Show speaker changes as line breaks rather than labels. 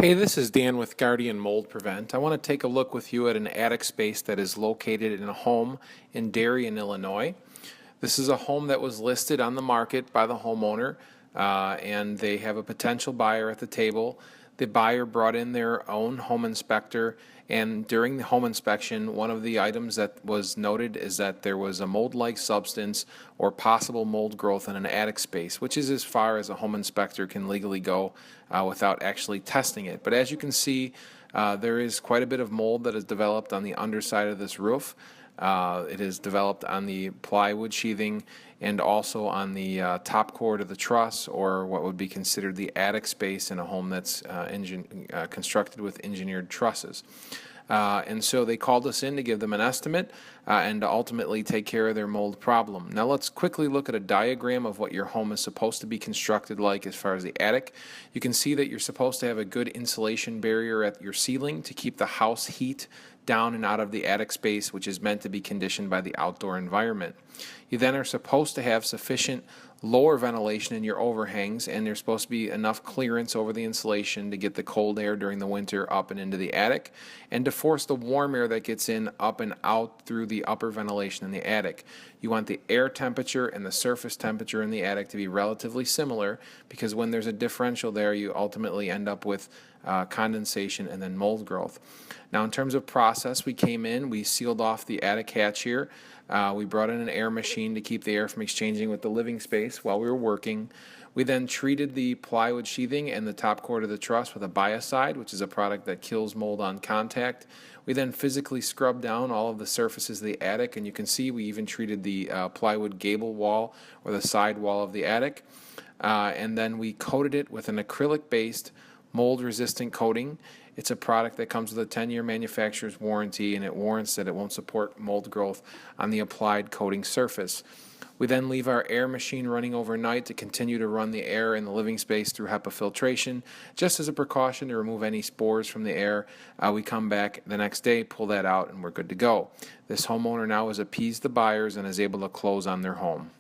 Hey, this is Dan with Guardian Mold Prevent. I want to take a look with you at an attic space that is located in a home in Darien, Illinois. This is a home that was listed on the market by the homeowner, and they have a potential buyer at the table. The buyer brought in their own home inspector, and during the home inspection, one of the items that was noted is that there was a mold-like substance or possible mold growth in an attic space, which is as far as a home inspector can legally go without actually testing it. But as you can see, there is quite a bit of mold that has developed on the underside of this roof. It is developed on the plywood sheathing and also on the top chord of the truss, or what would be considered the attic space in a home that's constructed with engineered trusses. And so they called us in to give them an estimate and to ultimately take care of their mold problem. Now let's quickly look at a diagram of what your home is supposed to be constructed like as far as the attic. You can see that you're supposed to have a good insulation barrier at your ceiling to keep the house heat down and out of the attic space, which is meant to be conditioned by the outdoor environment. You then are supposed to have sufficient lower ventilation in your overhangs, and there's supposed to be enough clearance over the insulation to get the cold air during the winter up and into the attic, and to force the warm air that gets in up and out through the upper ventilation in the attic. You want the air temperature and the surface temperature in the attic to be relatively similar, because when there's a differential there, you ultimately end up with condensation and then mold growth. Now, in terms of process, we came in, we sealed off the attic hatch here. We brought in an air machine to keep the air from exchanging with the living space while we were working. We then treated the plywood sheathing and the top chord of the truss with a biocide, which is a product that kills mold on contact. We then physically scrubbed down all of the surfaces of the attic, and you can see we even treated the plywood gable wall or the side wall of the attic. And then we coated it with an acrylic-based mold-resistant coating. It's a product that comes with a 10-year manufacturer's warranty, and it warrants that it won't support mold growth on the applied coating surface. We then leave our air machine running overnight to continue to run the air in the living space through HEPA filtration, just as a precaution to remove any spores from the air. We come back the next day, pull that out, and we're good to go. This homeowner now has appeased the buyers and is able to close on their home.